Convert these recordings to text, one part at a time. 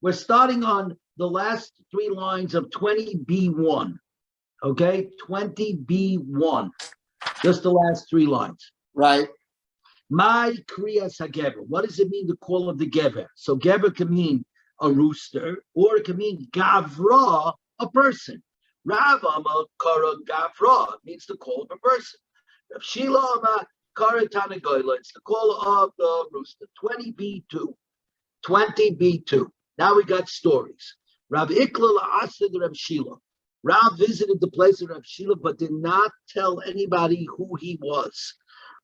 We're starting on the last three lines of 20b1. Okay, 20b1. Just the last three lines. Right. My kriyas hagever. What does it mean, the call of the gever? So gever can mean a rooster, or it can mean gavra, a person. Rav Amar kara gavra means the call of a person. Rav Shila Amar kara tanagoyla. It's the call of the rooster. 20b2. 20b2. Now we got stories. Rav Ikla asked Rav Shila. Rav visited the place of Rav Shila, but did not tell anybody who he was.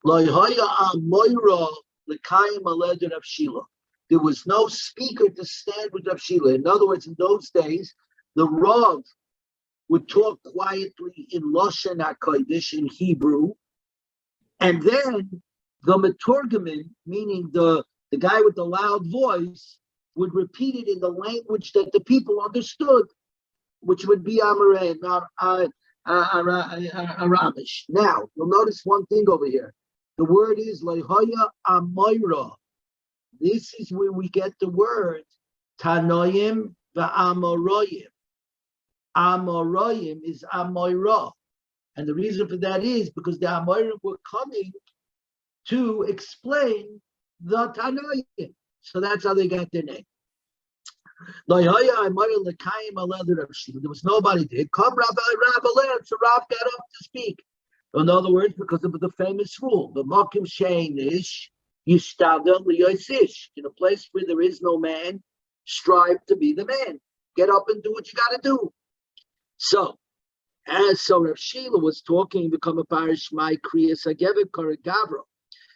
There was no speaker to stand with Rav Shila. In other words, in those days, the Rav would talk quietly in Lashon HaKodesh, in Hebrew, and then the Meturgamin, meaning the guy with the loud voice, would repeat it in the language that the people understood, which would be Amarei, not Aramish. Now, you'll notice one thing over here. The word is Lehoya Amoira. This is where we get the word Tanoim va'Amoroyim. Amoroyim is Amoira. And the reason for that is because the Amorim were coming to explain the Tanoim. So that's how they got their name. There was nobody there. Come Rabbi, so Rav got up to speak. In other words, because of the famous rule, the Makim Sheinish, Yishtada Liyoisish. In a place where there is no man, strive to be the man. Get up and do what you got to do. So Rav Shila was talking, become a parish, my Kriyas Hagever Karagavra.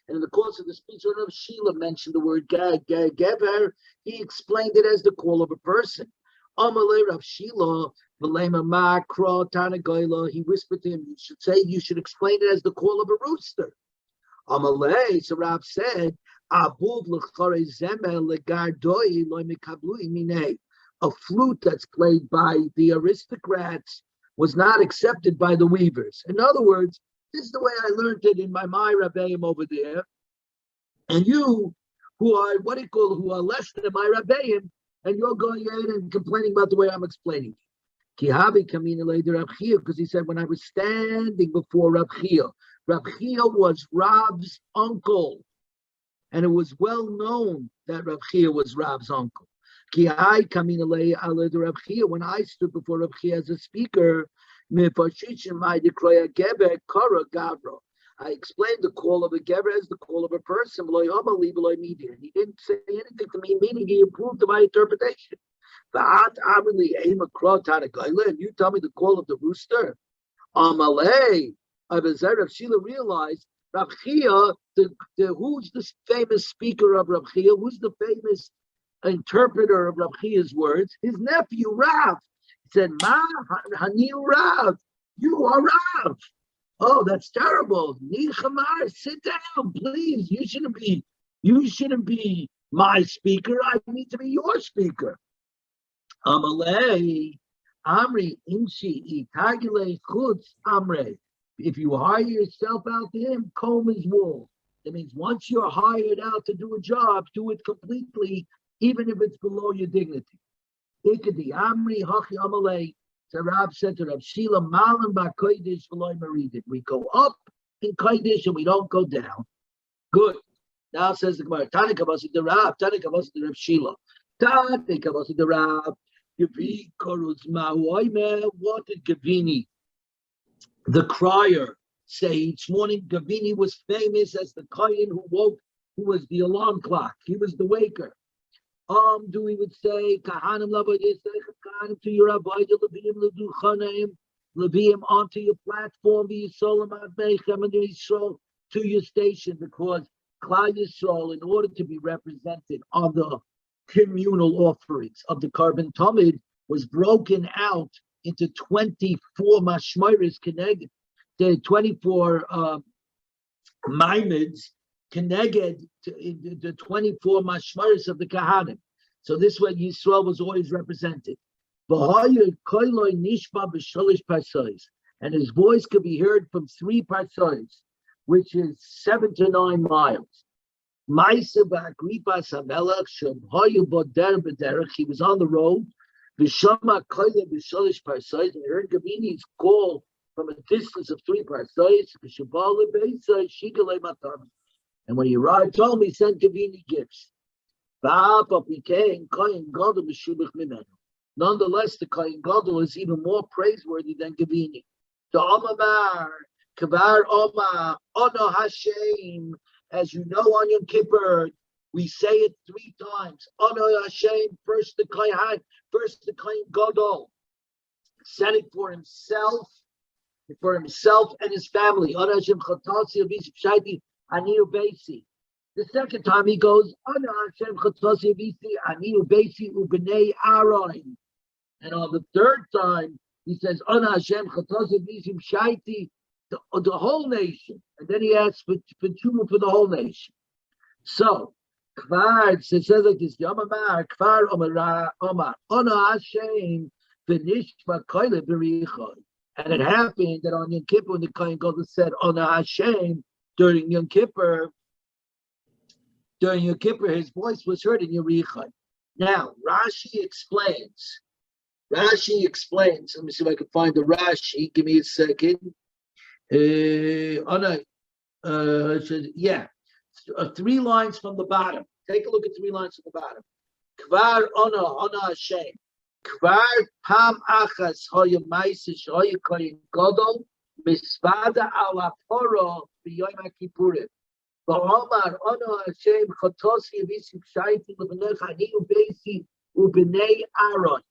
And in the course of the speech, Rav Shila mentioned the word Gever. He explained it as the call of a person. Amalei Rav Shila, he whispered to him, you should explain it as the call of a rooster. Amalei, so Rav said, a flute that's played by the aristocrats was not accepted by the weavers. In other words, this is the way I learned it in my Rabbeim over there. And you, who are less than my Rabbeim, and you're going ahead and complaining about the way I'm explaining it. Because he said, when I was standing before Rav Chia was Rav's uncle. And it was well known that Rav Chia was Rav's uncle. When I stood before Rav Chia as a speaker, I explained the call of a gever as the call of a person. And he didn't say anything to me, meaning he approved of my interpretation. And you tell me the call of the rooster? Amalei. Rav Shila realized Rav Chia, who's the famous speaker of Rav Chia? Who's the famous interpreter of Rav Chia's words? His nephew, Rav. He said, Ma Hanil Rav, you are Rav. Oh, that's terrible. Nichamar, sit down, please. You shouldn't be my speaker. I need to be your speaker. Amalei, Amri, Imshi, Itagile, Chutz, Amre. If you hire yourself out to him, comb his wool. That means once you're hired out to do a job, do it completely, even if it's below your dignity. Ikadi, Amri, Hachi, Amalei. So Rav said to Rav Shila, Malam ba'kodesh v'loy maridit. We go up in kodesh and we don't go down. Good. Now says the Gemara, Tanika vasid the Rav, Tanika vasid the Rav Shila. Tanika vasid the Rav. Yavi koruz ma'oime. What did Gavini, the crier, say each morning? Gavini was famous as the kohen who was the alarm clock. He was the waker. We would say, Kahanim Kahanim to your Avodah, Leviim onto your platform, to your station, because Klal Yisrael, in order to be represented on the communal offerings of the Karban Tamid, was broken out into 24 mashmaris connected, the 24 maimids connected to the 24 mashmaris of the Kahanim. So this way Yisrael was always represented. And his voice could be heard from 3 parsois, which is 7 to 9 miles. Maisa ba'agripas hamelach shabhayu boder b'derech. He was on the road. V'shama koyle b'shalish parsais. And he heard Gavini's call from a distance of 3 parsais. V'shabal lebeisai shigalei matan. And when he arrived home, he sent Gavini gifts. Nonetheless, the Kohen Gadol is even more praiseworthy than Gavini. The Omar, Kavar Omar, Ono Hashem. As you know, on Yom Kippur, we say it 3 times. Ono Hashem, first the Kohen Gadol said it for himself and his family. Ono Hashem Chatasi Avish Shaiti Aniu Beisi. The second time he goes, Ana Hashem Chatasi Avisi Aniu Beisi Ubnei Aaron. And on the third time, he says, Ana Hashem Chatasi Avisi Shaiti, the whole nation. And then he asks for tshuva for the whole nation. So, Kvar, it says like this, Yoma, Kvar Omar, Ana Hashem, V'nishma Koyle B'richoi. And it happened that on Yom Kippur, when the Kohen Gadol said, Ana Hashem, during Yom Kippur, his voice was heard in Yerichai. Now, Rashi explains. Let me see if I can find the Rashi. Give me a second. 3 lines from the bottom. Take a look at 3 lines from the bottom. Kvar ona Hashem. Kvar pam achas hoya maisish hoya koyin gadol misvada ala poro b'yom kippurim. Ba'omar ono Hashem chatosi avisim shaiti lebenecha ani ubeisi ubnei Aaron.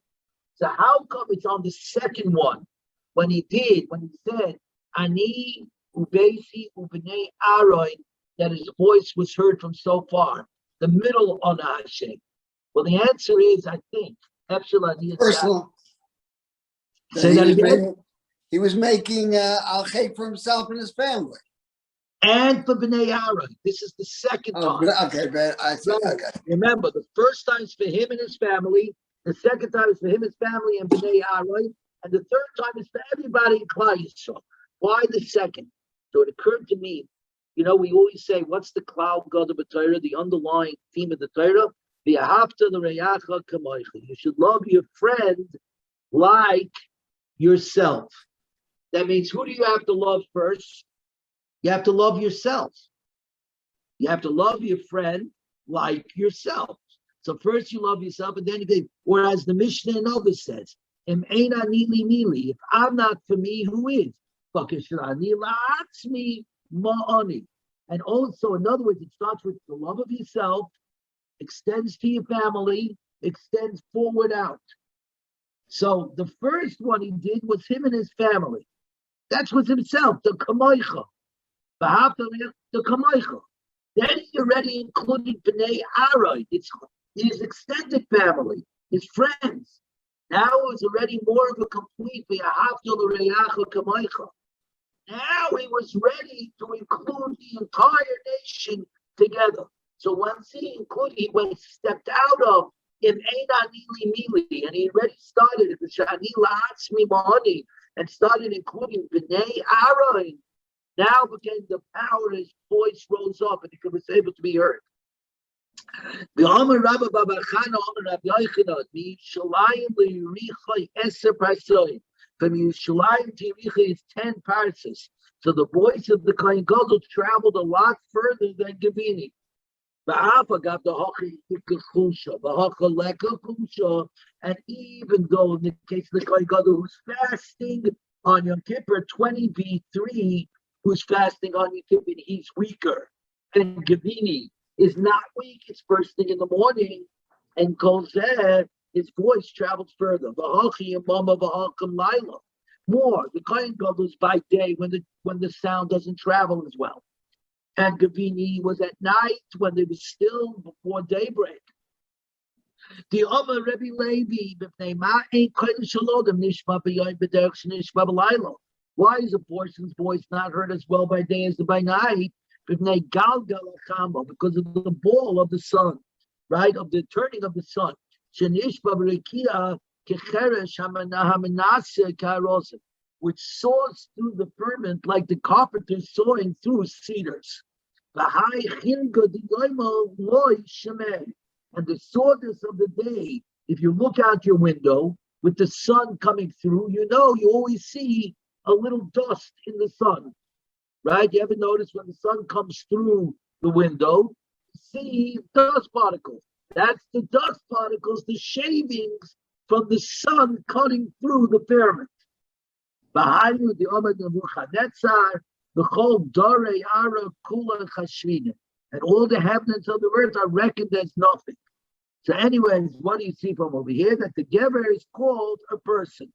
So how come it's on the second one when he said ani ubeisi ubnei Aaron that his voice was heard from so far? The middle on Hashem. Well, the answer is, I think, personal. Say that again. He was making al-Chayk for himself and his family. And for Bnei Aaron. This is the second time. Okay, but I see. Okay. Remember, the first time is for him and his family. The second time is for him, his family, and Bnei Aaron. And the third time is for everybody in Klal Yisrael. Why the second? So it occurred to me, we always say, what's the Klal Gadol b'Torah, the underlying theme of the Torah? V'ahavta l'reyacha kamoicha. You should love your friend like yourself. That means, who do you have to love first? You have to love yourself. You have to love your friend like yourself. So first you love yourself, and then you go, whereas the Mishnah and others says, if I'm not for me, who is? And also, in other words, it starts with the love of yourself, extends to your family, extends forward out. So the first one he did was him and his family. That's with himself, the kamoicha. The kamoicha. Then he already included Bnei Aaron. It's his extended family, his friends. Now it's already more of a complete kamoicha. Now he was ready to include the entire nation together. So once he stepped out of and he already started and started including Bnei Aaron. Now again, the power of his voice rose up and he was able to be heard. The Amar Rabba Baba Chana Amar Rabbi Yochanan, from Yerushalayim to Yericha is 10 parses. So the voice of the Kohen Gadol traveled a lot further than Gavini. And even though in the case of the Kohen Gadol who's fasting on Yom Kippur 20b3, who's fasting on Yom Kippur, he's weaker. And Gavini is not weak, it's first thing in the morning. And Kolzeh, his voice travels further. More, the Kohen Gadol is by day when the sound doesn't travel as well. And Gavini was at night when it was still before daybreak. The Omer Rebbe Levi, why is a person's voice not heard as well by day as by night? Because of the ball of the sun, right? Of the turning of the sun. Which saws through the firmament like the carpenter sawing through cedars. And the soreness of the day, if you look out your window with the sun coming through, you always see a little dust in the sun, right? You ever notice when the sun comes through the window, you see dust particles. That's the dust particles, the shavings from the sun cutting through the firmament. And all the inhabitants of the earth are reckoned as nothing. So anyways, what do you see from over here? That the Geber is called a person.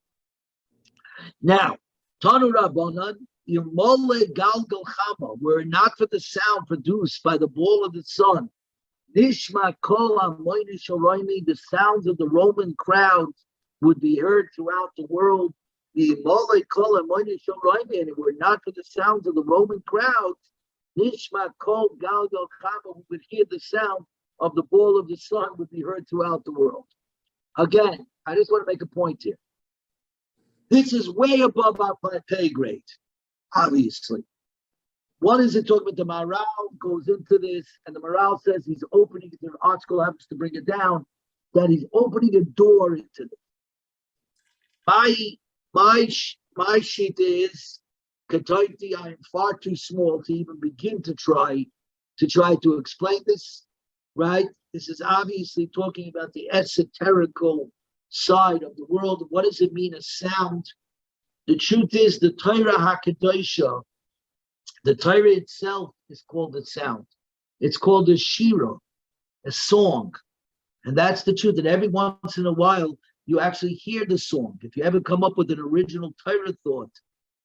Now, Tanu Rabbanan, Yomole Galgal Chama, were not for the sound produced by the ball of the sun. Nishma Kol Amoyni Shoroimi, the sounds of the Roman crowds would be heard throughout the world. The Yomole Kol Amoyni Shoroimi, and it were not for the sounds of the Roman crowds. Nishma Kol Galgal Chama, who would hear the sound of the ball of the sun, would be heard throughout the world. Again, I just want to make a point here. This is way above our pay grade, obviously. What is it talking about? The Maral goes into this, and the Maral says he's opening, the article happens to bring it down, that he's opening a door into this. My sheet is, Kataiti, I am far too small to even begin to try to explain this, right? This is obviously talking about the esoterical side of the world. What does it mean, a sound? The truth is, the Torah HaKadoshah, the Torah itself is called a sound. It's called a shira, a song. And that's the truth, that every once in a while, you actually hear the song. If you ever come up with an original Torah thought,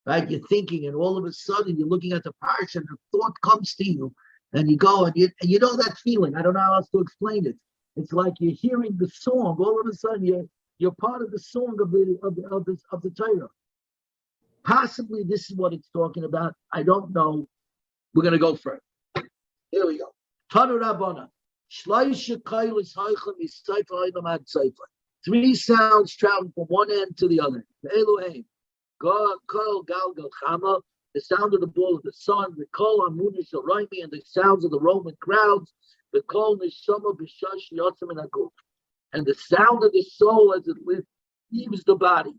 right, you're thinking, and all of a sudden, you're looking at the parsha, and the thought comes to you, and you go, and you know that feeling. I don't know how else to explain it. It's like you're hearing the song. All of a sudden, you're part of the song of the Torah. Possibly this is what it's talking about. I don't know. We're going to go further. Here we go. Tanu Rabbana. Three sounds travel from one end to the other. Elohim. Kol Galgal Chama, the sound of the ball of the sun, the Kol Amunish Araimi, and the sounds of the Roman crowds, the Kol Neshama B'Shash Yotzim and Aguf, and the sound of the soul as it leaves the body.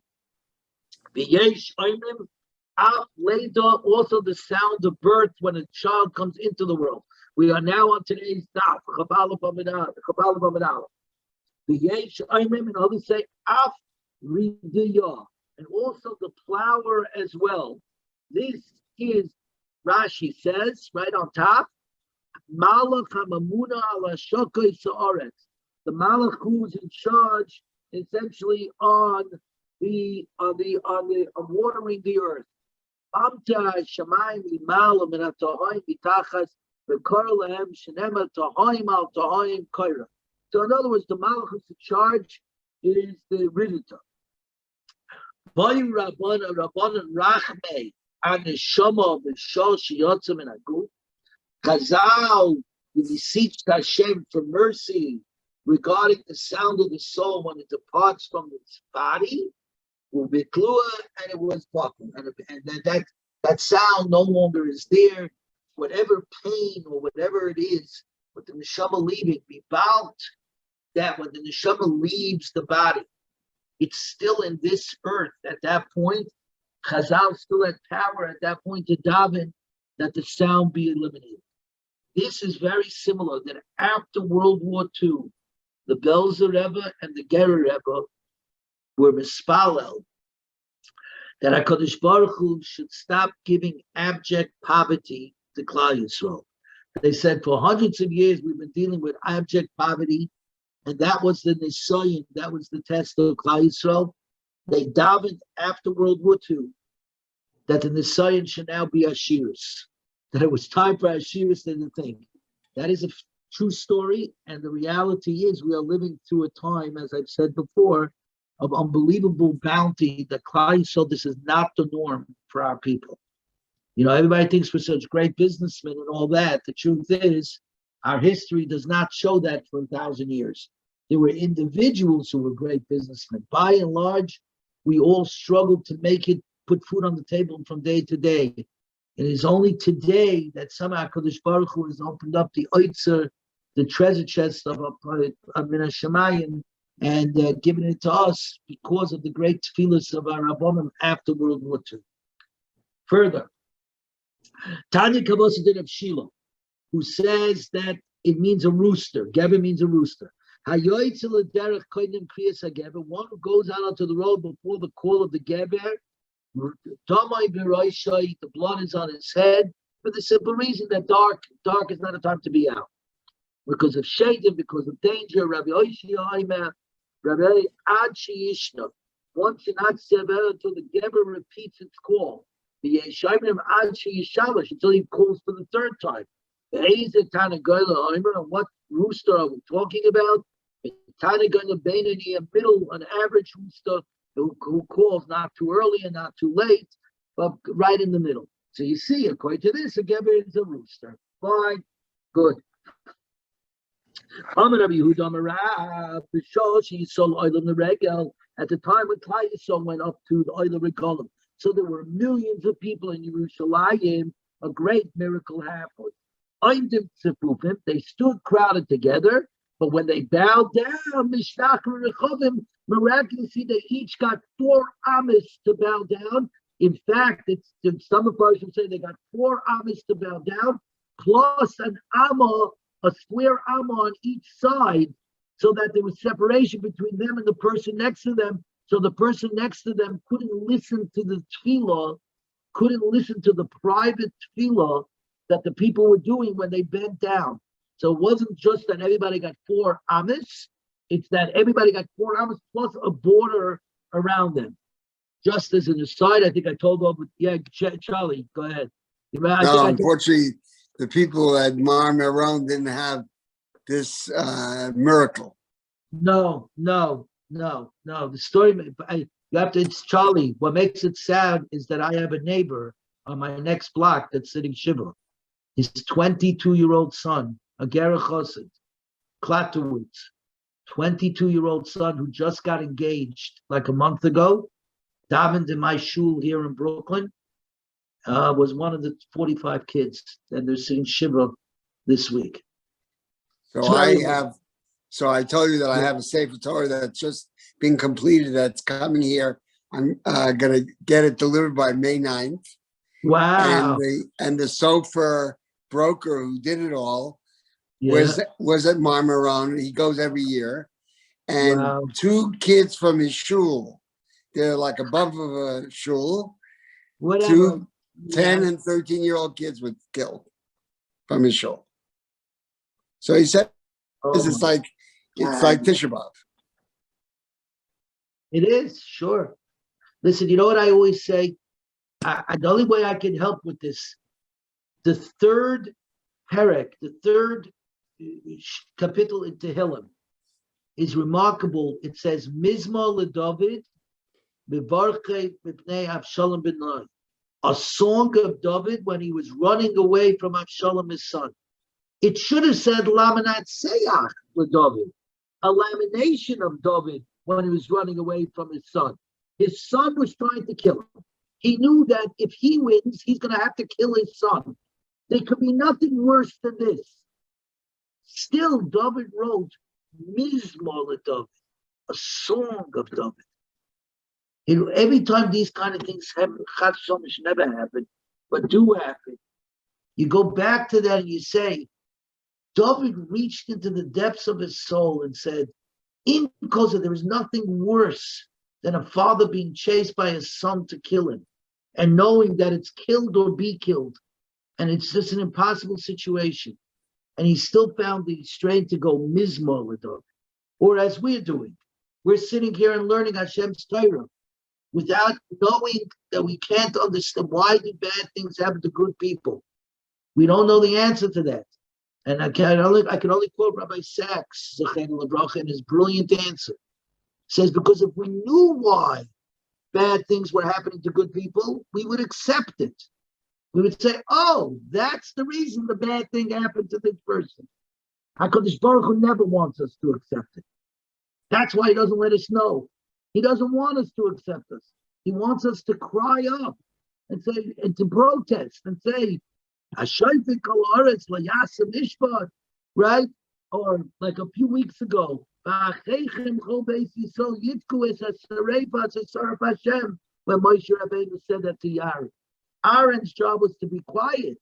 V'yesh Oimim Af Leda, also the sound of birth when a child comes into the world. We are now on today's daf. Chabala B'Aminal. V'yesh Oimim, and others say Af Ridiyah, and also the flower as well. This is, Rashi says, right on top, Malach HaMamuna ala Shokei Sa'aretz. The Malach who's in charge, essentially, on watering the earth. Amta Shamayim Limalam and Atahoim Bitachas V'Kar Lehem Shenema Tahoim Al Tahoim Kaira. So in other words, the Malach who's in charge is the Ridita. Vayu Rabbanan Rachmei Aneshama B'Shol Shiyotzim and Aguf. Chazal, we beseech Hashem for mercy regarding the sound of the soul when it departs from its body. Will be klua, and it was popping, and that sound no longer is there. Whatever pain or whatever it is, with the neshama leaving, be bound that when the neshama leaves the body, it's still in this earth. At that point, Chazal still had power at that point to daven that the sound be eliminated. This is very similar that after World War II, the Belzer Rebbe and the Gerer Rebbe were mispalel that HaKadosh Baruch Hu should stop giving abject poverty to Klal Yisrael. They said for hundreds of years we've been dealing with abject poverty, and that was the nisayon, that was the test of Klal Yisrael. They davened after World War II that the nisayon should now be Ashiris, that it was time for Ashiris to think. That is a true story, and the reality is we are living through a time, as I've said before, of unbelievable bounty that Klal Yisrael, this is not the norm for our people. You know, everybody thinks we're such great businessmen and all that. The truth is, our history does not show that for 1,000 years. There were individuals who were great businessmen. By and large, we all struggled to make it, put food on the table from day to day. It is only today that somehow Kadosh Baruch Hu has opened up the Oitzer, the treasure chest of Mina Shemayim, and given it to us because of the great tefillas of our Rabbanim after World War II. Further, Tanya Kavosidin of Shiloh, who says that it means a rooster. Geber means a rooster. One who goes out onto the road before the call of the Geber, the blood is on his head, for the simple reason that dark is not a time to be out. Because of shadim, because of danger, Rabbi Oishiyah, Rabbi Ad Sheyishna. One should not say until the Geber repeats its call. The Yeshayim Ad Sheyishalash, until he calls for the third time. And what rooster are we talking about? A middle, an average rooster who calls not too early and not too late, but right in the middle. So you see, according to this, a Geber is a rooster. Fine, good. At the time when Klal Yisrael went up to the Oil Regalim, so there were millions of people in Yerushalayim. A great miracle happened. They stood crowded together, but when they bowed down, miraculously they each got 4 amis to bow down. In fact, some of us say they got 4 amis to bow down, plus an amma, a square amma on each side, so that there was separation between them and the person next to them. So the person next to them couldn't listen to the tefillah, couldn't listen to the private tefillah that the people were doing when they bent down. So it wasn't just that everybody got 4 amis, it's that everybody got 4 amis plus a border around them. Just as an aside, I think I told over, Charlie, go ahead. No, unfortunately, the people at Mar Meron didn't have this miracle. No. The story, it's Charlie. What makes it sad is that I have a neighbor on my next block that's sitting Shiva. His 22-year-old son, a Gerach Chassid, Klatowitz, 22-year-old son who just got engaged like a month ago, davened in my shul here in Brooklyn, was one of the 45 kids, and they're sitting Shiva this week. So I told you that I have a Sefer Torah that's just been completed, that's coming here. I'm going to get it delivered by May 9th. Wow. And the Sofer broker who did it all was at Mar Meron. He goes every year. And 2 kids from his shul, they're like above of a shul. Whatever. 2 10 and 13-year-old kids were killed from his shul. So he said, it's like Tisha B'Av. It is, sure. Listen, you know what I always say? The only way I can help with this, the third perek, the third kapitel in Tehillim is remarkable. It says, Mizmor LeDavid, Mevarchei Mipnei Avshalom ben Ner. A song of David when he was running away from Avshalom, his son. It should have said Lamanat Seyach LeDavid, a lamentation of David when he was running away from his son. His son was trying to kill him. He knew that if he wins, he's going to have to kill his son. There could be nothing worse than this. Still, David wrote Mizmor LeDavid, a song of David. Every time these kind of things happen, Chas Shomish never happen, but do happen. You go back to that and you say, David reached into the depths of his soul and said, in Kosa, there is nothing worse than a father being chased by his son to kill him and knowing that it's killed or be killed. And it's just an impossible situation. And he still found the strength to go Mizmor LeDavid. Or as we're doing, we're sitting here and learning Hashem's Torah without knowing that we can't understand why do bad things happen to good people. We don't know the answer to that. And I can only quote Rabbi Sachs, Zechariah Lebracha, in his brilliant answer. Says, because if we knew why bad things were happening to good people, we would accept it. We would say, oh, that's the reason the bad thing happened to this person. HaKadosh Baruch Hu never wants us to accept it. That's why he doesn't let us know. He doesn't want us to accept us. He wants us to cry up and say, and to protest and say, "Hashayfik kol haaretz layasem mishpat," right? Or like a few weeks ago, "Va'acheichem chol beis Yisrael yitku es hasareifas hasaraf Hashem," when Moshe Rabbeinu said that to Aaron. Aaron's job was to be quiet,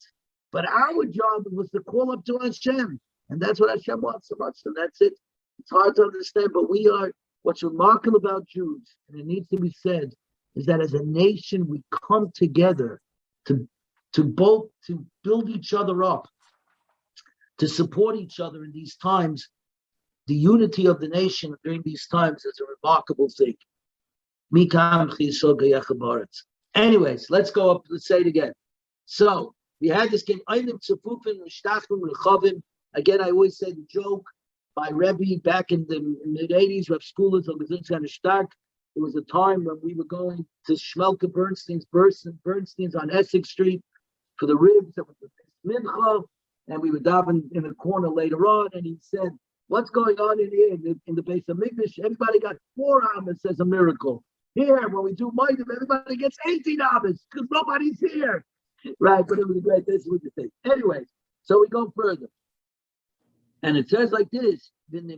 but our job was to call up to Hashem. And that's what Hashem wants from us, and that's it. It's hard to understand, but we are, what's remarkable about Jews, and it needs to be said, is that as a nation, we come together to build each other up, to support each other in these times. The unity of the nation during these times is a remarkable thing. Anyways, let's go up. Let's say it again. So we had this game. Again, I always say the joke by Rebbe back in the mid-80s, Reb Skulas of Gazinska Shtak. There was a time when we were going to Shmelke Bernstein's on Essex Street for the ribs. That was the mincha, and we were davening in the corner later on, and he said, "What's going on in here in the base of Mikdash? Everybody got 4 amas as a miracle. Here, when we do Maidim, everybody gets 18 amas because nobody's here." Right, but it was great. This was the thing. Anyway, so we go further. And it says like this, and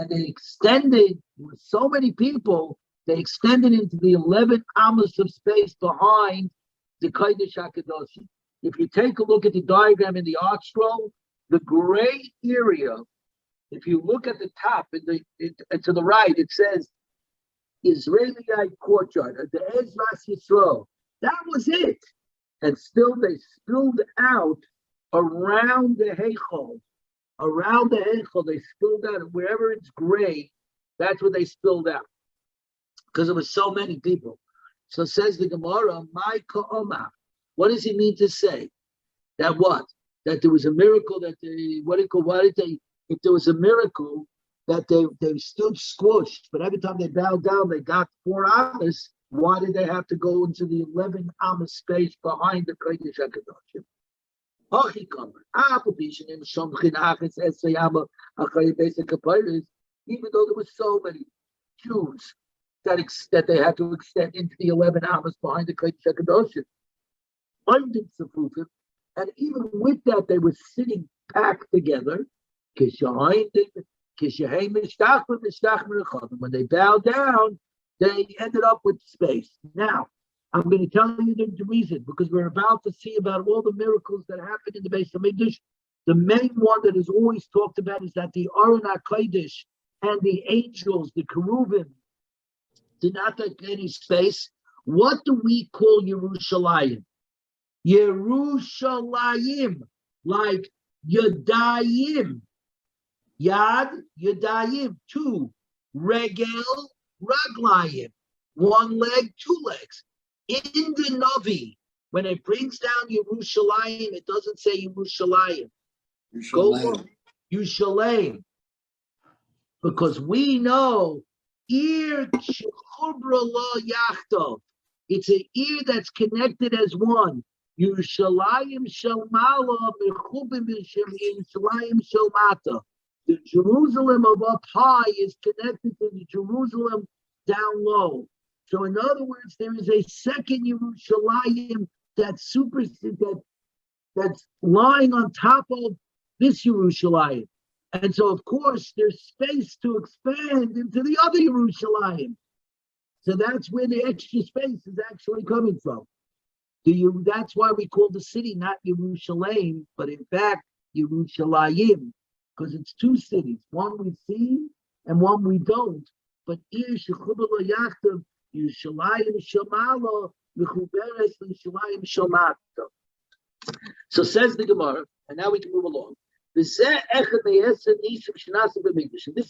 they extended, with so many people, they extended into the 11 amas of space behind the Kodesh HaKadoshim. If you take a look at the diagram in the art scroll, the gray area, if you look at the top, and to the right, it says Israelite courtyard, the Ezras Yisrael. That was it. And still they spilled out around the Heichal. Around the Heichal, they spilled out. Wherever it's gray, that's where they spilled out. Because there were so many people. So says the Gemara, "My Ka'oma." What does he mean to say? That what? That there was a miracle that if there was a miracle that they stood squished, but every time they bowed down, they got 4 amas. Why did they have to go into the 11 amas space behind the Kodesh HaKadoshim? Even though there were so many Jews that they had to extend into the 11 amas behind the Kodesh HaKadoshim, and even with that, they were sitting packed together. When they bowed down, they ended up with space. Now, I'm going to tell you the reason, because we're about to see about all the miracles that happened in the Beis Hamikdash. The main one that is always talked about is that the Aron HaKodesh and the angels, the Keruvim, did not take any space. What do we call Yerushalayim? Yerushalayim, like Yadayim. Yad, Yadayim, 2. Regel, Raglayim, 1 leg, 2 legs. In the Navi, when it brings down Yerushalayim, it doesn't say Yerushalayim. Go on, Yerushalayim. Because we know, Ir Chubra La Yachto. It's an ear that's connected as one. Yerushalayim Shel Mala, Mechubim Yerushalayim Shel Mata. The Jerusalem of up high is connected to the Jerusalem down low. So in other words, there is a second Yerushalayim that's lying on top of this Yerushalayim. And so, of course, there's space to expand into the other Yerushalayim. So that's where the extra space is actually coming from. That's why we call the city not Yerushalayim, but in fact, Yerushalayim. Because it's 2 cities, one we see and one we don't. But Yerushalayim Shamala, Yerushalayim Shamata. So says the Gemara, and now we can move along. This is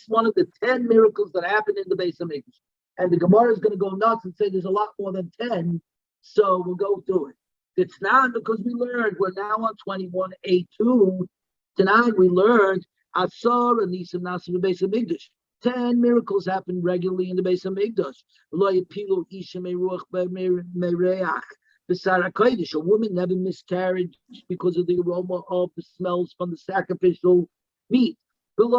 one of the 10 miracles that happened in the Beis Hamikdash. And the Gemara is going to go nuts and say there's a lot more than 10, so we'll go through it. It's not because we learned, we're now on 21A2. Tonight we learned Asar and Nisim Nasim in the Beis Hamikdash. 10 miracles happened regularly in the Beis Hamikdash. A woman never miscarried because of the aroma of the smells from the sacrificial meat. And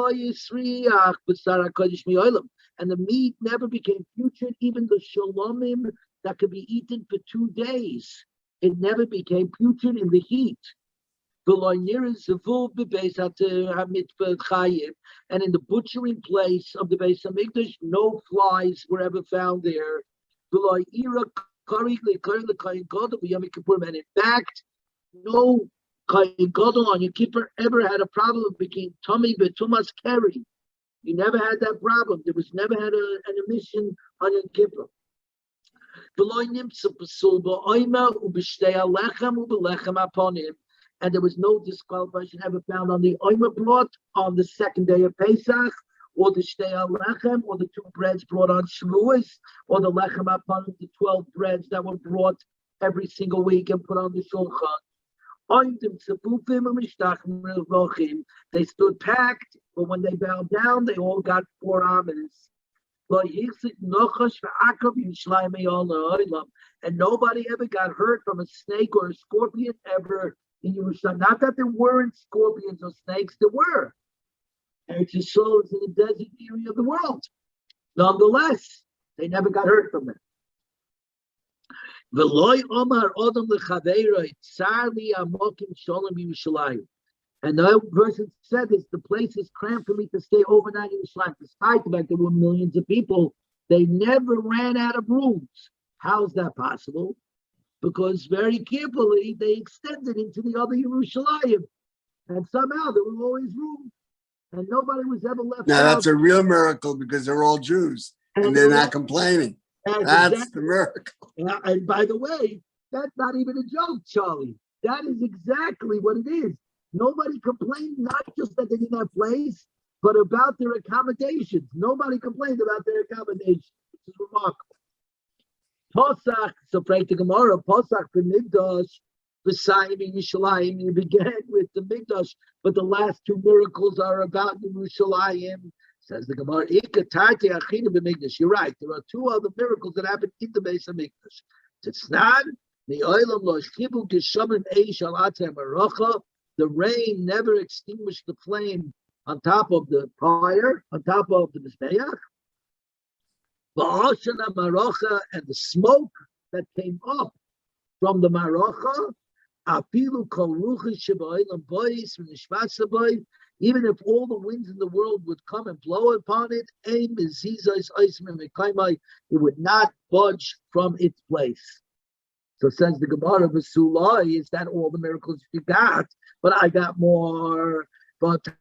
the meat never became putrid, even the shalomim that could be eaten for 2 days. It never became putrid in the heat. And in the butchering place of the Beis Hamikdash, no flies were ever found there. And in fact, no Kohen Gadol on Yom Kippur ever had a problem of being tummy betumas keri. You never had that problem. There was never had an emission on Yom Kippur. And there was no disqualification ever found on the oimer brought on the second day of Pesach, or the shtei lechem, or the 2 breads brought on Shavuos, or the lechem upon the 12 breads that were brought every single week and put on the shulchan. They stood packed, but when they bowed down, they all got 4 almonds. And nobody ever got hurt from a snake or a scorpion ever in Yerushalayim. Not that there weren't scorpions or snakes, there were. Eretz Yisrael is in the desert area of the world. Nonetheless, they never got hurt from it. And the person said this, the place is cramped for me to stay overnight in Yerushalayim. Despite the fact there were millions of people, they never ran out of rooms. How's that possible? Because very carefully they extended into the other Yerushalayim. And somehow there was always room. And nobody was ever left now, out. That's a real miracle because they're all Jews and they're not complaining. That's exactly the miracle. And by the way, that's not even a joke, Charlie. That is exactly what it is. Nobody complained, not just that they didn't have place, but about their accommodations. Nobody complained about their accommodations, which is remarkable. Posach, so pray to Gemara, Posach for Migdash, B'Sayim in Yerushalayim. You began with the Migdash, but the last 2 miracles are about Yerushalayim. Says the Gemara, you're right. There are 2 other miracles that happened in the Beis Hamikdash. The rain never extinguished the flame on top of the fire, on top of the Mizbeach. And the smoke that came up from the Marocha, even if all the winds in the world would come and blow upon it, it would not budge from its place. So says the Gemara V'Sulai, is that all the miracles you got? But I got more. But the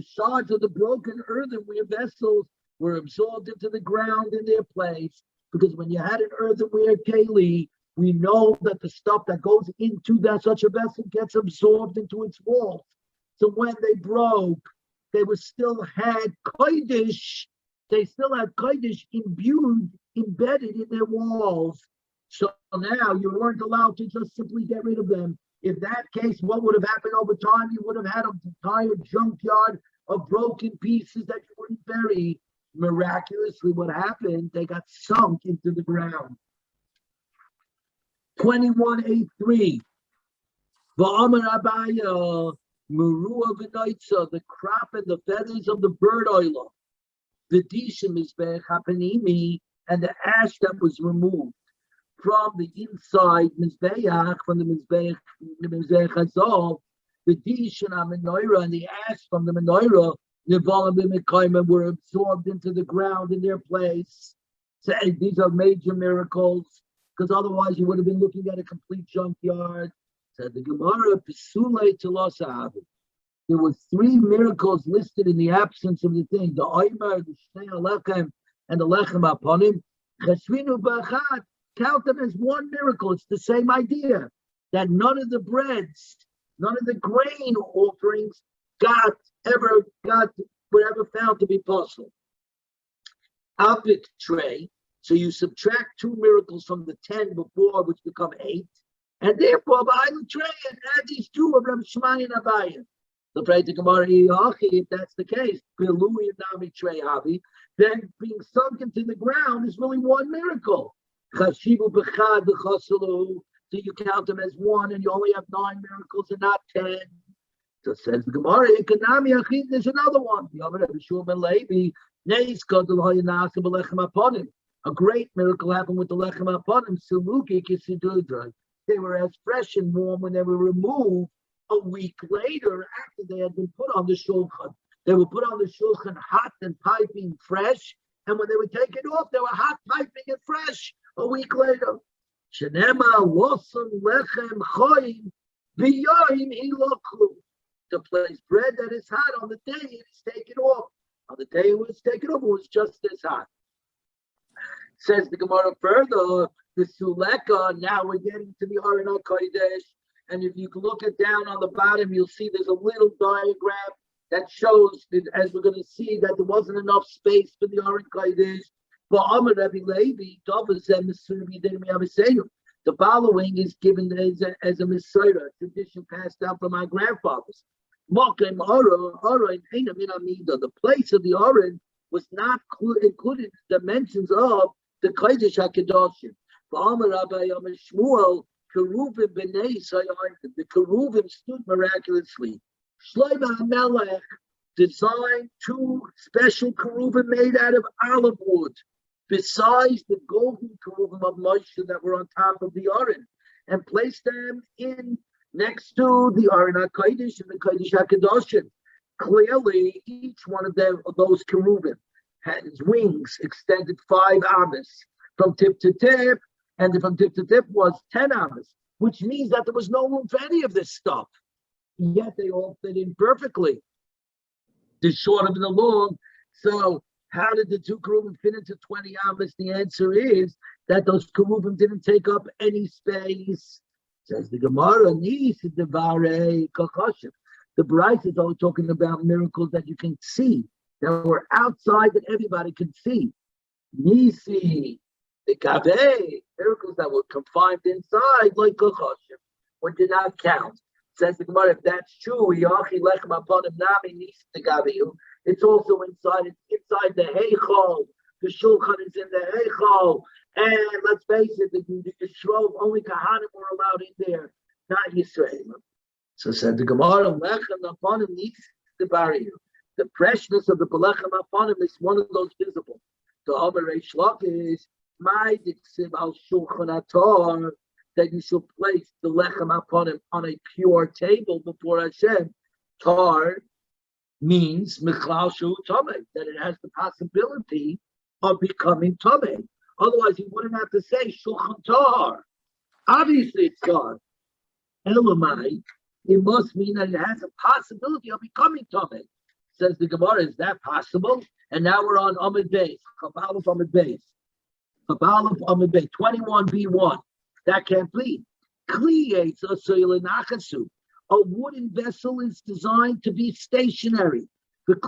shards of the broken earthenware vessels were absorbed into the ground in their place. Because when you had an earthenware keli, we know that the stuff that goes into that such a vessel gets absorbed into its walls. So when they broke, they still had kodesh. They still had kodesh embedded in their walls. So now you weren't allowed to just simply get rid of them. In that case, what would have happened over time? You would have had an entire junkyard of broken pieces that you wouldn't bury. Miraculously, what happened? They got sunk into the ground. 21:8:3. V'amar Abaya, Merua v'noitza, the crop and the feathers of the bird oil. The dishim mizbech hapanimi, and the ash that was removed from the inside mizbeach, from the mizbech hazov, the dishim menorah and the ash from the menorah were absorbed into the ground in their place. So these are major miracles, because otherwise you would have been looking at a complete junkyard. Said the Gemara, there were 3 miracles listed in the absence of the thing: the Omer, the Shnei Lechem, and the Lechem Aponim. Cheshvinu b'achad, count them as one miracle. It's the same idea that none of the breads, none of the grain offerings were ever found to be possible. Alpik tray. So you subtract 2 miracles from the 10 before, which become 8, and therefore by the tray and add these 2 of Rav Shmai and Abaye. So pray to Gemara, if that's the case, then being sunk into the ground is really one miracle. Chashivu b'chad v'chasalu. So you count them as one, and you only have 9 miracles and not 10. So says the Gemara, Ekonami Achid, there's another one. A great miracle happened with the lechem aponim. They were as fresh and warm when they were removed a week later after they had been put on the shulchan. They were put on the shulchan hot and piping fresh, and when they would take it off, they were hot, piping, and fresh a week later. Shenema losam lechem choyim v'yoyim hiloklu. To place bread that is hot on the day it is taken off. On the day it was taken off, it was just as hot. Says the Gemara further, the Suleka, now we're getting to the Aron HaKodesh, and if you look it down on the bottom, you'll see there's a little diagram that shows, that, as we're going to see, that there wasn't enough space for the Aron HaKodesh. The following is given as a Messiah, tradition passed down from our grandfathers. The place of the Aron was not included in the dimensions of the Kodesh HaKadoshim. The Keruvim stood miraculously. Shlomo HaMelech designed 2 special Keruvim made out of olive wood, besides the golden Keruvim of Moshe that were on top of the Aron, and placed them in next to the Aron HaKodesh and the Kodesh HaKadoshim. Clearly, each one of those Keruvim had its wings extended 5 amas from tip to tip, and from tip to tip was 10 amas, which means that there was no room for any of this stuff. Yet they all fit in perfectly, the short and the long. So how did the 2 Keruvim fit into 20 amas? The answer is that those Keruvim didn't take up any space. Says the Gemara, the Bryce is always talking about miracles that you can see, that were outside that everybody could see. Nisi, the Kaveh, miracles that were confined inside, like Kochoshim, or did not count. Says the Gemara, if that's true, it's also inside. It's inside the Heichal. The Shulchan is in the Heichal. And let's face it, the Yisrael, only Kahanim were allowed in there, not Yisrael. So said the Gemara, Lechem Aponim needs the barrier. The freshness of the Lechem Aponim is one of those visible. The Amar Reish Lakish, my Diksiv al Shulchan Ator, that you should place the Lechem Aponim on a pure table before Hashem. Tar means Michlal Shu Tomei, that it has the possibility of becoming Tomei. Otherwise, you wouldn't have to say Shulchan Tar. Obviously, it's God. Elamai, it must mean that it has a possibility of becoming Tomei. Says the Gemara, is that possible? And now we're on Amud Beis, Chabaluf Amud Beis. Chabaluf Amud Beis, 21b1. That can't be. A wooden vessel is designed to be stationary. And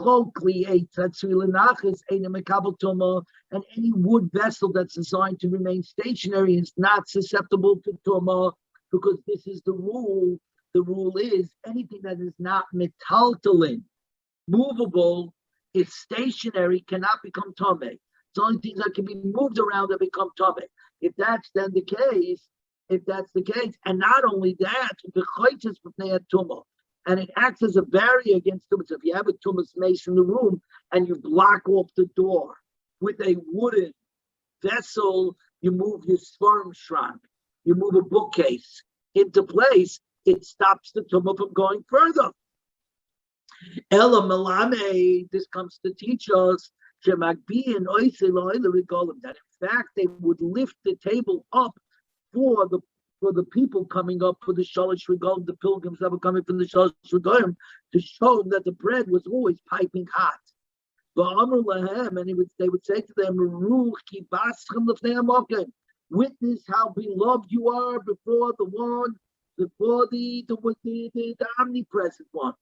any wood vessel that's designed to remain stationary is not susceptible to Tumah, because this is the rule. The rule is anything that is not metaltalin, movable, is stationary, cannot become Tomei. It's only things that can be moved around that become Tomei. If that's then the case, and not only that, the chaytes b'nei tumah, and it acts as a barrier against tumah. So if you have a tumah's mace in the room and you block off the door with a wooden vessel, you move your svarim shrank, you move a bookcase into place, it stops the tumah from going further. Ela Malame, this comes to teach us that in fact they would lift the table up for the people coming up for the Shalosh Regalim, the pilgrims that were coming from the Shalosh Regalim, to show them that the bread was always piping hot. And they would say to them, witness how beloved you are before the omnipresent one.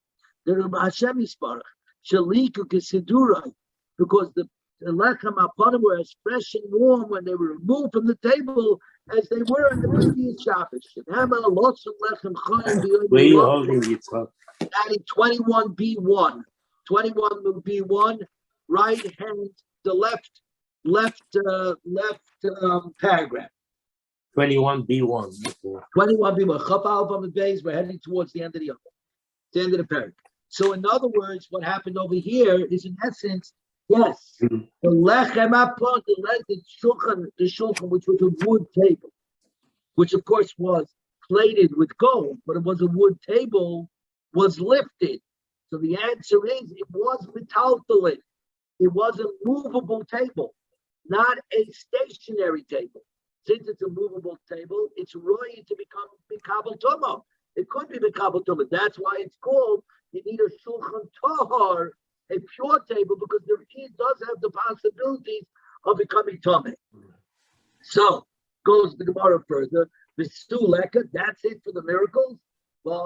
The Hashem Yisparach, Shaliku Kesidurai, because the lechem aponim were as fresh and warm when they were removed from the table as they were in the previous Shabbos. Where are you holding it? Adding 21b1. 21b1, right hand, the left left paragraph. 21B1. 21B1. Chafal from the base. We're heading towards the end of the paragraph. So in other words, what happened over here is in essence, yes, the lechem apon, the shulchan, which was a wood table, which of course was plated with gold, but it was a wood table, was lifted. So the answer is it was metaltalid. It was a movable table, not a stationary table. Since it's a movable table, it's roy to become mikabel tuma. It could be mikabel tuma. That's why it's called. You need a shulchan tahar, a pure table, because it does have the possibilities of becoming tummy. So goes the Gemara further. V'stuleka, that's it for the miracles. When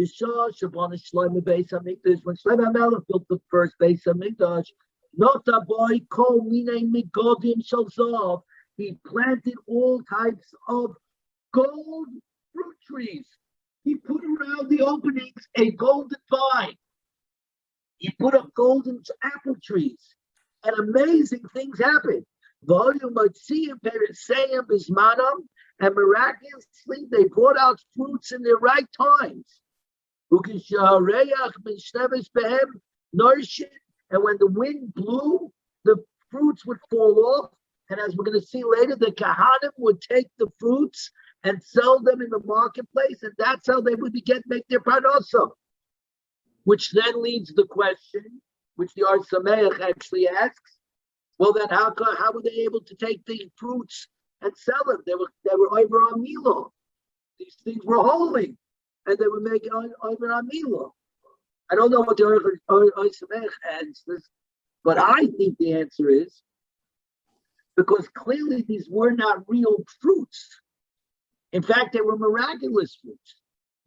Shlomo HaMelech built the first base of Mikdash, he planted all types of gold fruit trees. He put around the openings a golden vine. He put up golden apple trees. And amazing things happened. And miraculously, they brought out fruits in their right times. And when the wind blew, the fruits would fall off. And as we're going to see later, the Kahanim would take the fruits and sell them in the marketplace. And that's how they would make their parnasa. Which then leads the question, which the Ar Sameach actually asks, well, then how were they able to take the fruits and sell them? They were over on Milo. These things were holy, and they were making over on Milo. I don't know what the Ar Sameach answers, but I think the answer is because clearly these were not real fruits. In fact, they were miraculous fruits.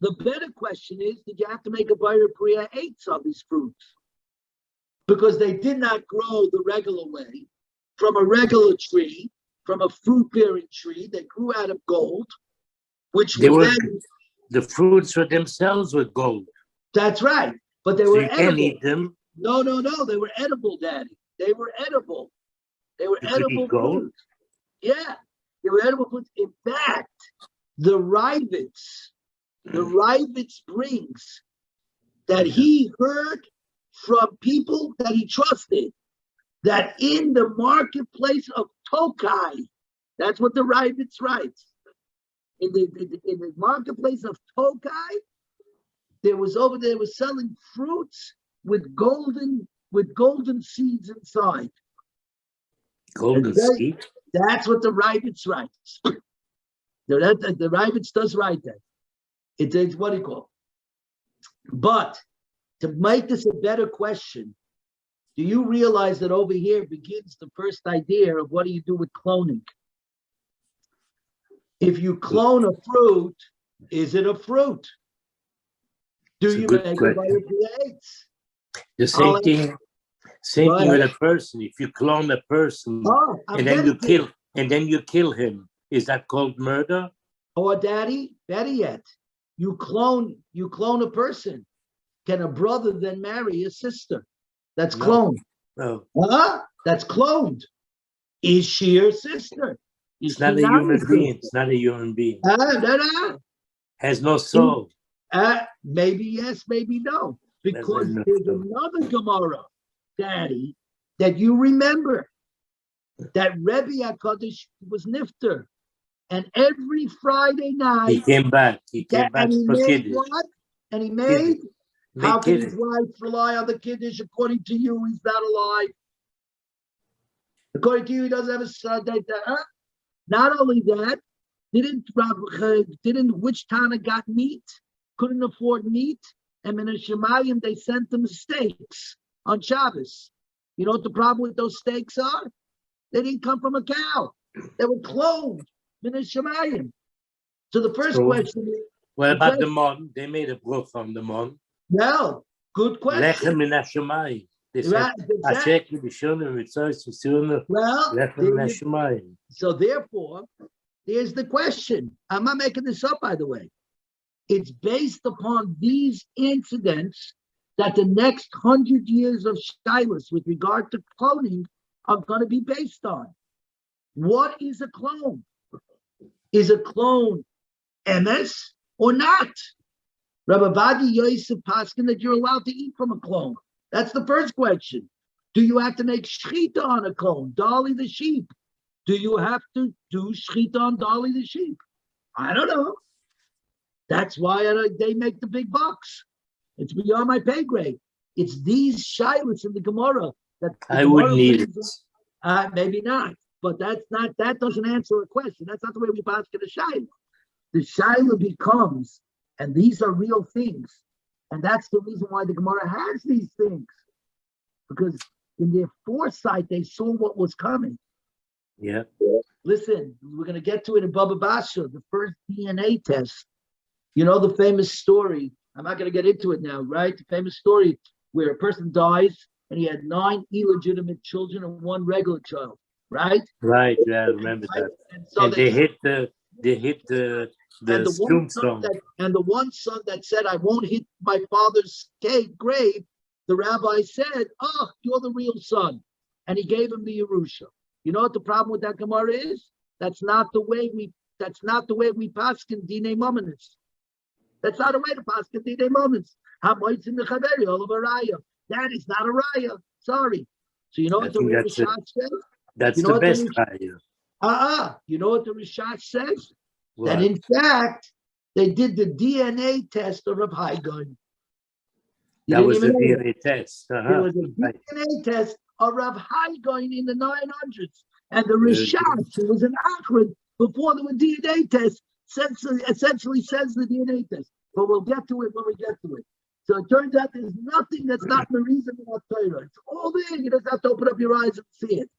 The better question is, did you have to make a Bayer Priya eights of these fruits? Because they did not grow the regular way, from a regular tree, from a fruit-bearing tree. They grew out of gold, which the fruits were themselves with gold. That's right, but they were edible. You can't eat them. No, they were edible, Daddy. They were edible. They were edible fruits. Yeah, they were edible fruits. In fact, the Rivets brings that he heard from people that he trusted, that in the marketplace of Tokai, that's what the Rivets writes. In the marketplace of Tokai, they were selling fruits with golden seeds inside. Golden seeds? That's what the Rivets writes. The Rivets does write that. It's what he called. But to make this a better question, do you realize that over here begins the first idea of what do you do with cloning? If you clone a fruit, is it a fruit? Do you make it by your creates? The same thing with a person. If you clone a person and then you kill him, is that called murder? Or Daddy, better yet, you clone a person. Can a brother then marry a sister? That's cloned. No. That's cloned. Is she your sister? It's not a human being. It's not a human being. Has no soul. Maybe yes, maybe no. Because there's another Gemara, Daddy, that you remember. That Rebbe HaKadosh was nifter. And every Friday night he came back. And he made what? And he made how can his wife rely on the Kiddush? According to you, he's not alive. According to you, he doesn't have a son. Not only that, didn't which Tana got meat, couldn't afford meat, and in a Shemayim they sent them steaks on Shabbos. You know what the problem with those steaks are? They didn't come from a cow. They were cloned in a Shemayim. So the first question is, what about the mon? They made a broth on the mon. No, good question. Lechem min hashamayim. They said, so therefore, here's the question. I'm not making this up, by the way. It's based upon these incidents that the next 100 years of Shilas with regard to cloning are going to be based on. What is a clone? Is a clone emes or not? Rabbi Badi Yosef Paskin that you're allowed to eat from a clone. That's the first question. Do you have to make shchita on a clone? Dolly the sheep. Do you have to do shchita on Dolly the sheep? I don't know. That's why they make the big bucks. It's beyond my pay grade. It's these shilas in the Gemara that the I Gemara wouldn't eat it. Maybe not, but that doesn't answer a question. That's not the way we pass the shilah. The shilah becomes, and these are real things, and that's the reason why the Gemara has these things, because in their foresight they saw what was coming. Yeah. Listen, we're going to get to it in Baba Basha, the first DNA test. You know the famous story. I'm not going to get into it now, right? The famous story where a person dies and he had 9 illegitimate children and 1 regular child, right? Right. Yeah, I remember that. And so they hit the tombstone. And the one son that said, "I won't hit my father's grave," the rabbi said, "Oh, you're the real son," and he gave him the Yerusha. You know what the problem with that Gemara is? That's not the way we paskin Dine Momenis. That's not a way to paskin Dine Momenis. Hamoitz in the Chaveri, all of a raya. That is not a raya. Sorry. So you know what the Rishash says? That's the best raya. You know what the Rishash says? What? That in fact, they did the DNA test of Rav Haigon. That was the DNA test. There was a DNA test of Rav Haigon in the 900s. And the Rishash, who was an Achron before there were DNA tests, essentially says the DNA test. But we'll get to it when we get to it. So it turns out there's nothing that's not the reason in Torah. It's all there. You just have to open up your eyes and see it.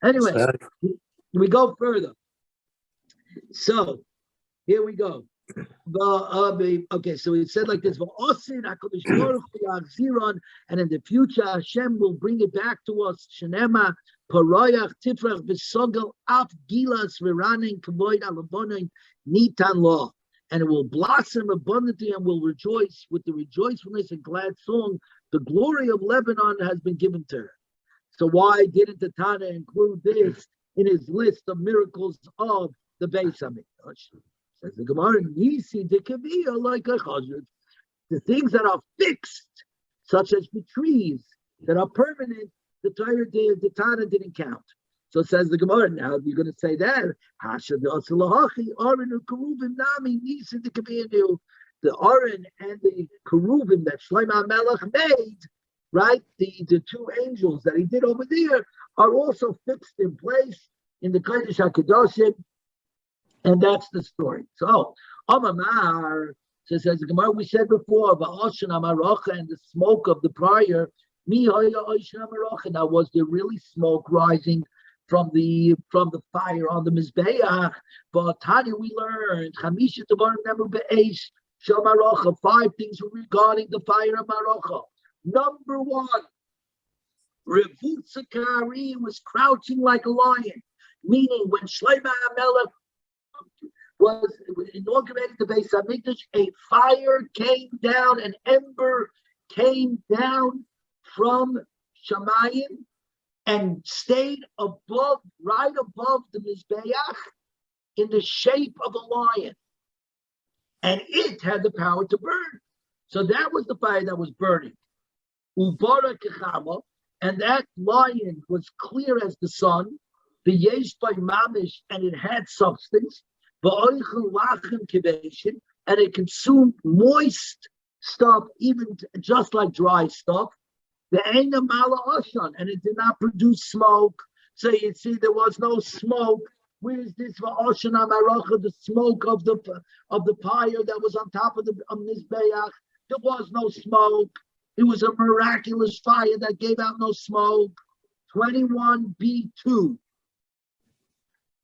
Anyway, we go further. So here we go. Okay, so it said like this: and in the future Hashem will bring it back to us. Shenema paroyach tifrach v'sogel af gilas v'ranin kavoid alabonin nitan law, and it will blossom abundantly and will rejoice with the rejoicefulness and glad song. The glory of Lebanon has been given to her. So why didn't the Tana include this in his list of miracles of the Beis Hamikdash? Says the Gemara, Nisi de Kaviyah like a chazard. The things that are fixed, such as the trees that are permanent, the Tana didn't count. So says the Gemara, now you're going to say that. The Aron and the Keruvim that Shlomo HaMelech made, right? The 2 angels that he did over there are also fixed in place in the Kodesh HaKadoshim. And that's the story. So, Amamar, so says the Gemara, we said before, Va'oshan Amarocha, and the smoke of the prior, now was there really smoke rising from the fire on the Mizbeach? But Tanya, we learned, 5 things regarding the fire of Marocha. Number 1, Revutzakari was crouching like a lion, meaning when Shlomo HaMelech was inaugurated the Beis Hamikdash, a fire came down, an ember came down from Shamayim and stayed above, right above the Mizbeach in the shape of a lion. And it had the power to burn. So that was the fire that was burning. Ubara Kechama, and that lion was clear as the sun, the yesh by mamish, and it had substance, and it consumed moist stuff, even just like dry stuff. The Eina Mala Oshan, and it did not produce smoke. So you see, there was no smoke. Where is this for Oshan Amarocha, the smoke of the pyre that was on top of the Mizbeach? There was no smoke. It was a miraculous fire that gave out no smoke. 21b2.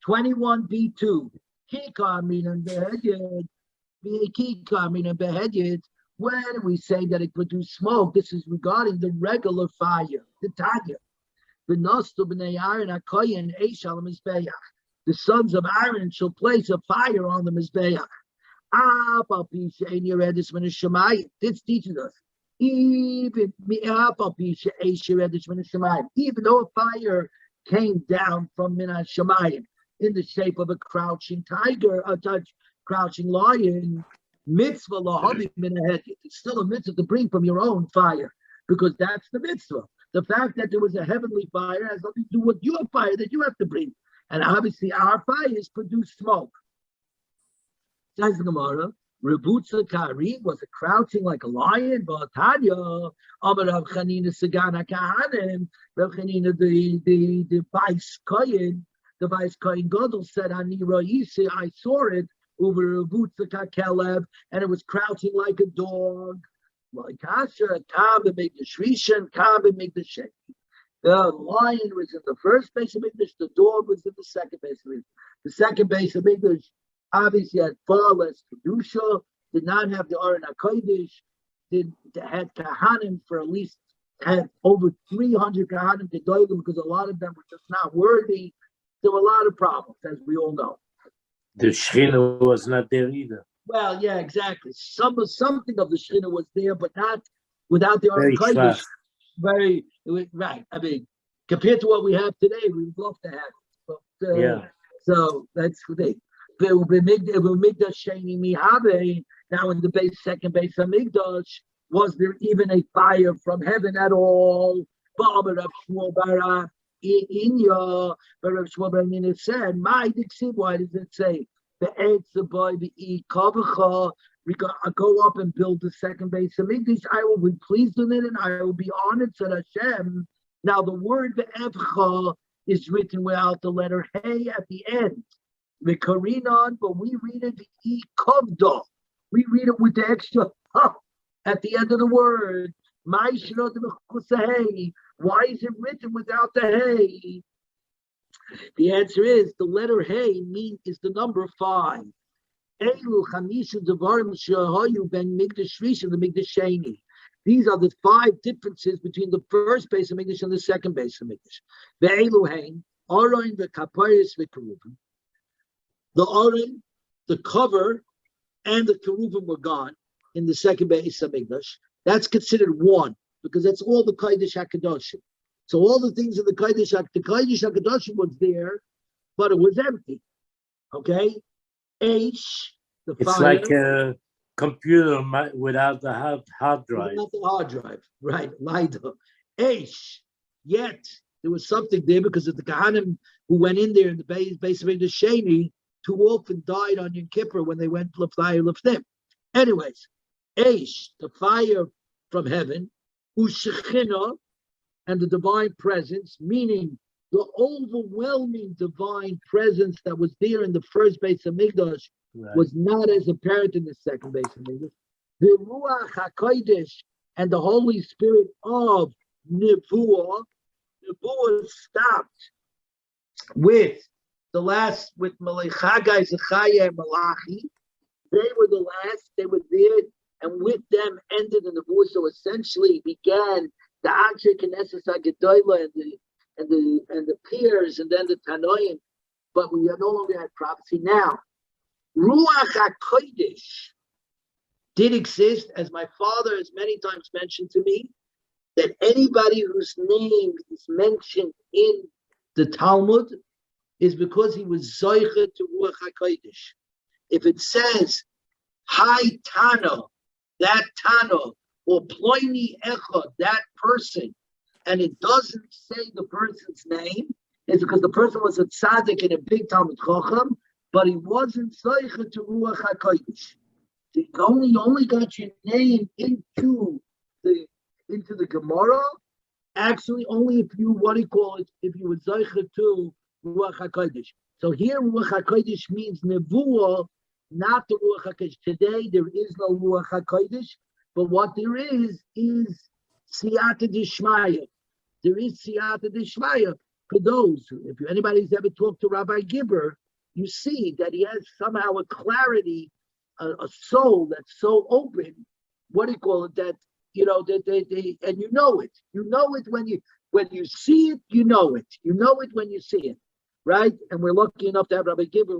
21b2. When we say that it produced smoke, this is regarding the regular fire, the Tanya. The sons of Aaron shall place a fire on the Mizbeach. This teaches us, even though a fire came down from Minas Shemayim in the shape of a crouching tiger, crouching lion. Mitzvah lahavi min ha'hedit. It's still a mitzvah to bring from your own fire, because that's the mitzvah. The fact that there was a heavenly fire has nothing to do with your fire that you have to bring. And obviously our fires produce smoke. Says the Gemara, Rebutza Kari was crouching like a lion, but Tanya, Amar Rav Chanina Sagana Kahanim, Rav Chanina, the vice Kohen Gadol said, Ani Ra'isi, I saw it over Rebutza Kakeleb, and it was crouching like a dog. Like Asher, Kab and make the Shrishan, Kab and make the Shek. The lion was in the first base of English, the dog was in the second base of English. The second base of English obviously had far less Kedusha, did not have the Aron HaKodesh, had Kahanim for at least, had over 300 Kahanim to Doilim, because a lot of them were just not worthy. There were a lot of problems, as we all know. The Shechina was not there either. Well, yeah, exactly. Something of the Shechina was there, but not without the Aron HaKodesh. Right. I mean, compared to what we have today, we would love to have it. But, yeah. So that's what they. Now in the second base of Migdash, was there even a fire from heaven at all? But Rav Shmuel Bar it said, "My Dixie, why does it say the answer by the Kavacha? We go up and build the second base of Migdash. I will be pleased in it, and I will be honored." Said Hashem. Now the word Be'evcha is written without the letter Hey at the end. The Karinon, but we read it the Kavda. We read it with the extra at the end of the word. Why is it written without the Hey? The answer is the letter Hey is the number 5. These are the 5 differences between the first base of Mikdash and the second base of Mikdash. The Aron, the cover, and the Keruvim were gone in the second base of Mikdash. That's considered one, because that's all the Kodesh HaKadoshim. So all the things in the Kodesh HaKadoshim was there, but it was empty. Okay? H, the fire. It's like a computer without the hard drive. Without the hard drive, right? Lida. H, yet there was something there, because of the Kahanim who went in there in the base of Mikdash Sheni, too often died on Yom Kippur when they went Lefnim. Anyways, Eish, the fire from heaven, Ushechina, and the divine presence, meaning the overwhelming divine presence that was there in the first base of Mikdash was not as apparent in the second base of Mikdash. The Ruach HaKodesh and the Holy Spirit of Nevuah stopped with Malach Haggai, Zechariah, and Malachi. They were the last. They were there, and with them ended the Nevuah. So essentially began the Anshe Knesset HaGedolah and the peers, and then the Tanoim. But we no longer had prophecy. Now, Ruach HaKodesh did exist, as my father has many times mentioned to me, that anybody whose name is mentioned in the Talmud is because he was Zoiche to Ruach HaKodesh. If it says, Hi Tana, that Tana, or Ploini Echad, that person, and it doesn't say the person's name, it's because the person was a tzaddik in a big Talmud Chacham, but he wasn't Zoiche to Ruach HaKodesh. So you only got your name into the Gemara, actually only if you, if you were Zoiche to Ruach HaKodesh. So here Ruach HaKodesh means Nevuah, not the Ruach HaKodesh. Today there is no Ruach HaKodesh, but what there is Siyata Dishmaya. There is Siyata Dishmaya for those who, if anybody's ever talked to Rabbi Gibber, you see that he has somehow a clarity, a soul that's so open, that, and you know it. You know it when you see it, you know it. You know it when you see it, right? And we're lucky enough to have Rabbi Gibber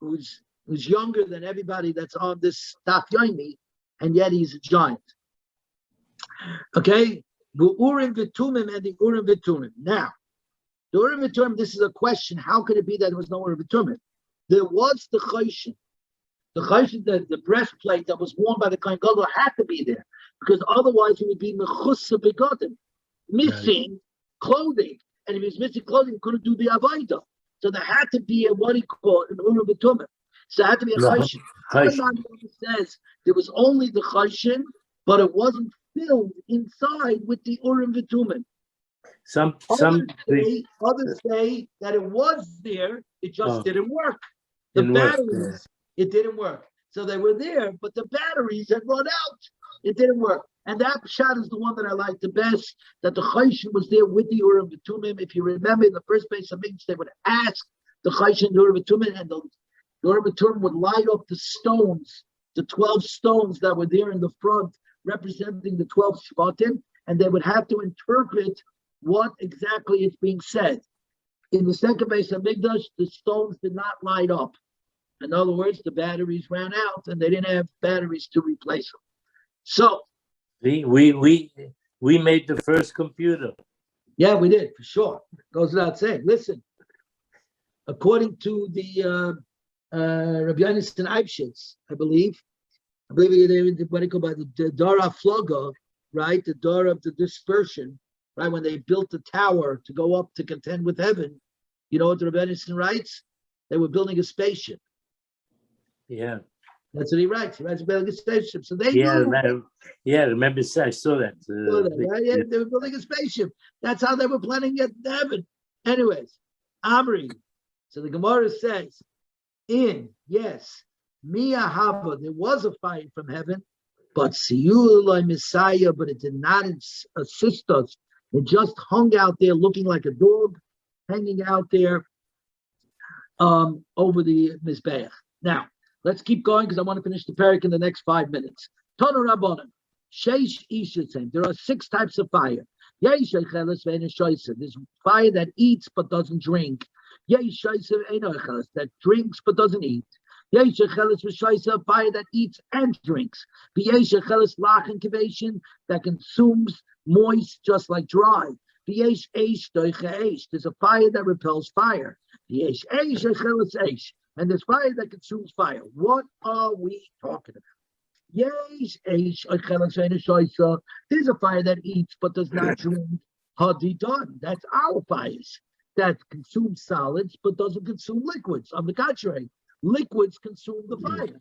who's younger than everybody that's on this Daf Yomi, and yet he's a giant. Okay? The Urim V'Tumim and the Urim V'Tumim. Now, The Urim Tumim, this is a question. How could it be that there was no Urim Tumim? There was the Choshen. The Choshen, the breastplate that was worn by the Kohen Gadol had to be there, because otherwise he would be mechusa begotten, missing clothing. And if he was missing clothing, he couldn't do the Avodah. So there had to be a, what he called an Urim Tumim. So there had to be a Choshen. Says there was only the Choshen, but it wasn't filled inside with the Urim Tumim. Others say that it was there, it just didn't work. The batteries, it didn't work. So they were there, but the batteries had run out. It didn't work. And that shot is the one that I like the best, that the Choshen was there with the Urim Tumim. If you remember, in the first base of Mikdash, they would ask the Choshen, the Urim Tumim, and the Urim Tumim would light up the stones, the 12 stones that were there in the front, representing the 12 Shvatim, and they would have to interpret what exactly is being said. In the second base of Mikdash, the stones did not light up. In other words, the batteries ran out, and they didn't have batteries to replace them. So we made the first computer. Yeah, we did, for sure. Goes without saying. Listen, according to the Rabbi Yonasan Eibshitz, I believe they what they call by the Dara Floga, right? The Dara of the dispersion, right? When they built the tower to go up to contend with heaven, you know what the Rabbi Yonasan writes? They were building a spaceship. Yeah. That's what he writes. He writes about a spaceship. So they remember I saw that. Right? They were building a spaceship. That's how they were planning to get to heaven. Anyways, Amri. So the Gemara says, Mia Hava, there was a fire from heaven, but Siyulai Messiah, but it did not assist us. It just hung out there looking like a dog, hanging out there over the Mizbeach. Now, let's keep going because I want to finish the parak in the next 5 minutes. Tonu Rabbanan, Sheish Ishatzim. There are 6 types of fire. There's fire that eats but doesn't drink. That drinks but doesn't eat. Fire that eats and drinks. That consumes moist just like dry. There's a fire that repels fire. And there's fire that consumes fire. What are we talking about? There's a fire that eats but does not drink. Hadidon, that's our fires that consume solids but doesn't consume liquids. On the contrary, liquids consume the fire.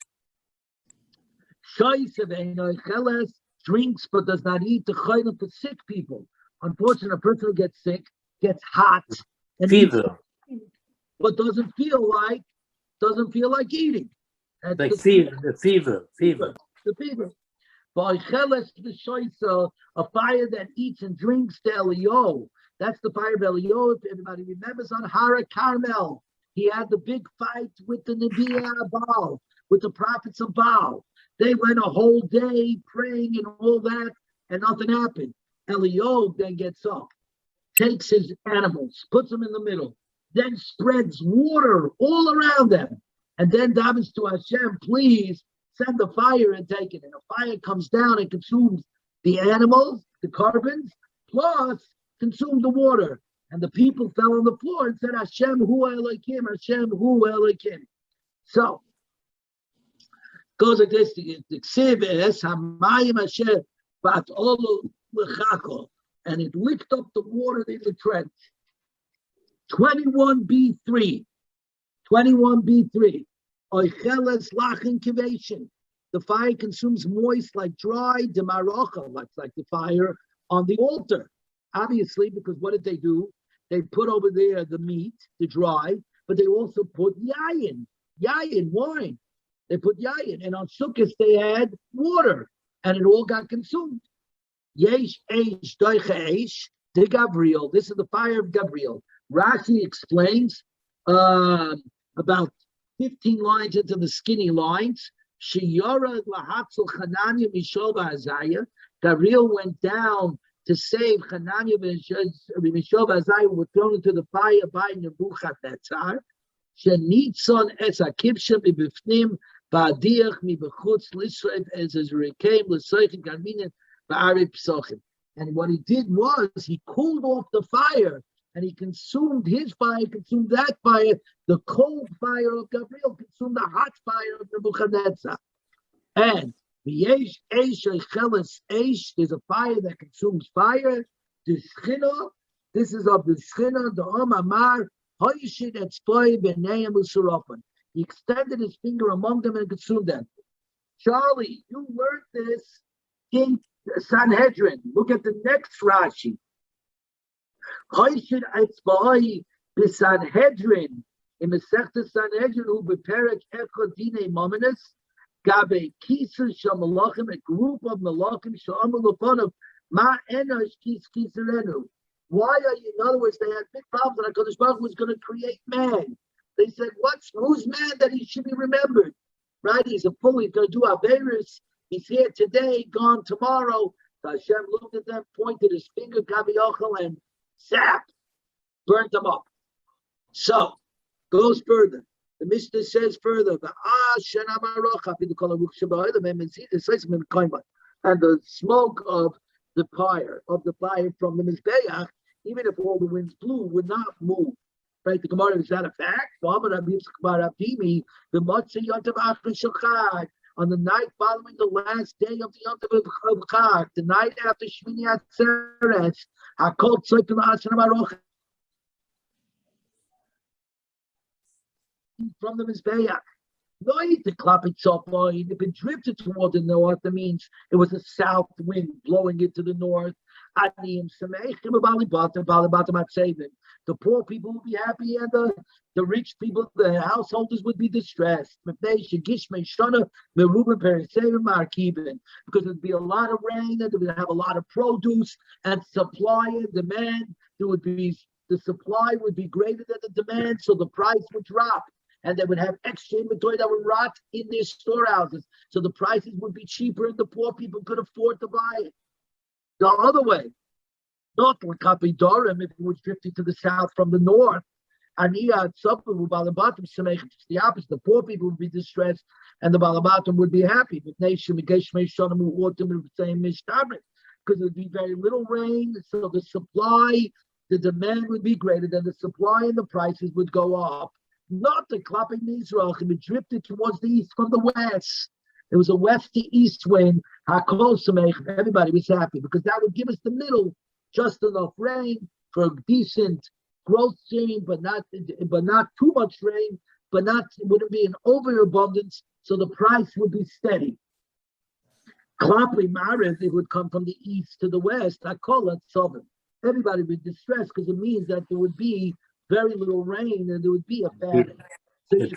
Drinks but does not eat. The chayim for sick people. Unfortunately, a person who gets sick gets hot and fever, but doesn't feel like eating. That's like the fever. The fever. A fire that eats and drinks the Elio. That's the fire of Elio. If everybody remembers on Hara Carmel, he had the big fight with the Nebiah Baal, with the prophets of Baal. They went a whole day praying and all that, and nothing happened. Elio then gets up, takes his animals, puts them in the middle, then spreads water all around them, and then davens to Hashem, please send the fire and take it. And the fire comes down and consumes the animals, the carbons, plus consumed the water. And the people fell on the floor and said, Hashem hu Elokim, Hashem hu Elokim. So, goes like this, and it licked up the water in the trench. 21b3. The fire consumes moist like dry, like the fire on the altar. Obviously, because what did they do? They put over there the meat, the dry, but they also put yayin, wine. They put yayin, and on Sukkot they had water, and it all got consumed. Yesh eish doicha eish de Gabriel. This is the fire of Gabriel. Rashi explains about 15 lines into the skinny lines. Sheyara lahatzel Chananya Mishol ba'Azaya. Gabriel went down to save Chananya Mishol ba'Azaya, who were thrown into the fire by Nebuchadnezzar. Shenitzon es hakibsha mibifnim ba'adiach mibechutz lisreif as rekem l'soichin garminin ba'arib psochim. And what he did was he cooled off the fire and he consumed his fire, consumed that fire. The cold fire of Gabriel consumed the hot fire of Nebuchadnezzar. And the Eish is a fire that consumes fire. The Shchina, this is of the Shchina, the Omamar, Hoyshid et Spoy B'neim Usurofan. He extended his finger among them and consumed them. Charlie, you learned this in Sanhedrin. Look at the next Rashi. Hoyshid et Spoy B'Sanhedrin. In the Sechta Sanhedrin, who beperek echad dinei mominus, gabe kisur shel malachim, a group of malachim she'amru lefonav, ma enosh kis kisurenu. Why are you? In other words, they had big problems that HaKadosh Baruch Hu was going to create man. They said, who's man that he should be remembered? Right? He's a fool. He's going to do Averis. He's here today, gone tomorrow. So Hashem looked at them, pointed his finger, Kaviyachal, and zap, burnt them up. So, goes further. The Mishnah says further, and the smoke of the fire from the Mizbeach, even if all the winds blew, would not move. Right? The Gemara, is that a fact? On the night following the last day of the Yom Tov of Chag, the night after Shmini Atzeres, Hakol Tzayim Hashem Baruch from the Mizbeach. No need to clap it so far. If it drifted toward the north, that means it was a south wind blowing into the north. The poor people would be happy, and the rich people, the householders, would be distressed. Because there'd be a lot of rain, and they would have a lot of produce, and supply and demand. The supply would be greater than the demand, so the price would drop. And they would have extra inventory that would rot in their storehouses. So the prices would be cheaper and the poor people could afford to buy it. The other way, not Lakapi Dorim, if it was drifting to the south from the north. And the opposite. The poor people would be distressed and the Balabatim would be happy. Because it would be very little rain, so the supply, the demand would be greater than the supply, and the prices would go up. Not the clapping Mizrach, it drifted towards the east from the west. It was a west to east wind. Everybody was happy because that would give us the middle, just enough rain for a decent growth scene, but not too much rain, but it wouldn't be an overabundance, so the price would be steady. Clapping Mariv, it would come from the east to the west. I call it southern. Everybody would be distressed because it means that there would be very little rain and there would be a famine. So you see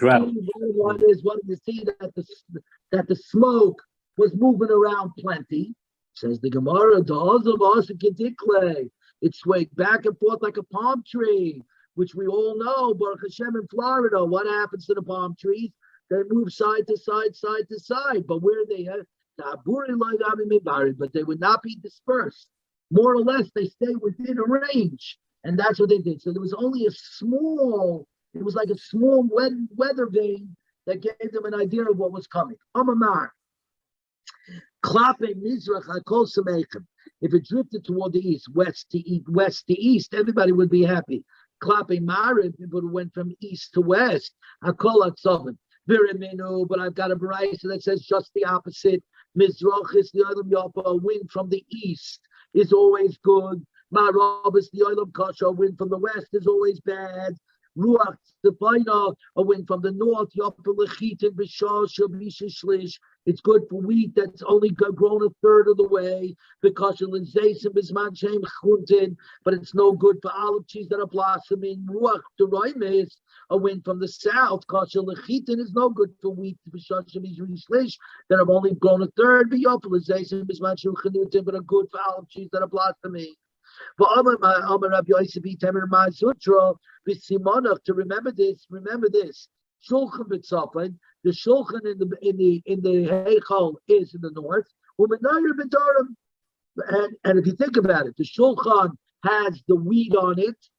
what you see that the smoke was moving around plenty. Says the Gemara, it swayed back and forth like a palm tree, which we all know, Baruch Hashem in Florida. What happens to the palm trees? They move side to side, side to side. But where they have but they would not be dispersed. More or less, they stay within a range. And that's what they did. So there was only it was like a small weather vane that gave them an idea of what was coming. Amamar. Klape Mizrach HaKol Sameichem. If it drifted toward the east, west to east, everybody would be happy. Klape Marib, if it went from east to west, HaKol Atzoven. Viriminu, but I've got a variety that says just the opposite. Mizrach is the other Yopa, wind from the east is always good. Ma'arav is the Olam Kasha, a wind from the west is always bad. Ruach Stefaina, a wind from the north, it's good for wheat that's only grown a third of the way, because but it's no good for olive trees that are blossoming. Ruach Deraim is a wind from the south, is no good for wheat that have only grown a third, but are good for olive trees that are blossoming. To remember this. Shulchan b'tzafon. The shulchan in the heichal is in the north. And if you think about it, the shulchan has the wheat on it,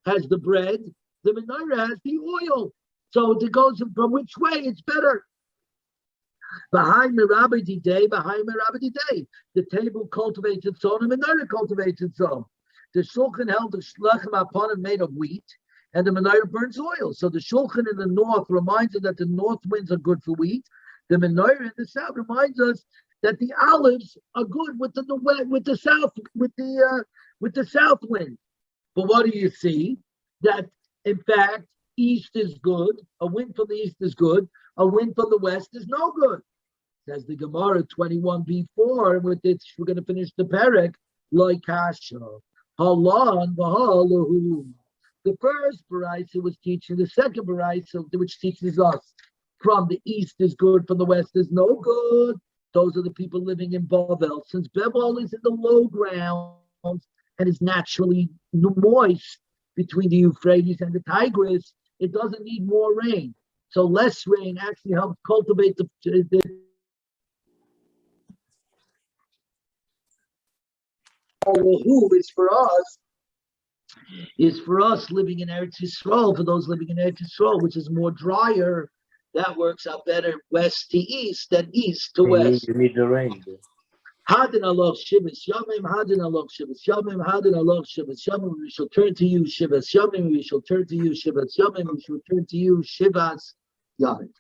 has the bread. The menorah has the oil. So it goes from which way it's better. The table cultivates its own, and the menorah cultivates its own. The shulchan held the lechem aponim made of wheat, and the menorah burns oil. So the shulchan in the north reminds us that the north winds are good for wheat. The menorah in the south reminds us that the olives are good with the south wind. But what do you see? That in fact, east is good. A wind from the east is good. A wind from the west is no good. Says the Gemara 21b4. With this, we're going to finish the perek. Like kasha, halan v'halahu. The first baraisa was teaching. The second baraisa, which teaches us from the east is good, from the west is no good. Those are the people living in Bavel. Since Bavel is in the low ground and is naturally moist between the Euphrates and the Tigris, it doesn't need more rain. So less rain actually helps cultivate the who is for us living in Eretz Yisrael, for those living in Eretz Yisrael, which is more drier. That works out better west to east than east to west. You need the rain. Hadin Allah Shivas, Yomim Hadin Allah Shivas, Yomim Hadin Allah Shivas, Yomim we shall turn to you Shivas, Yomim we shall turn to you Shivas, Yomim we shall turn to you Shivas, Yomim.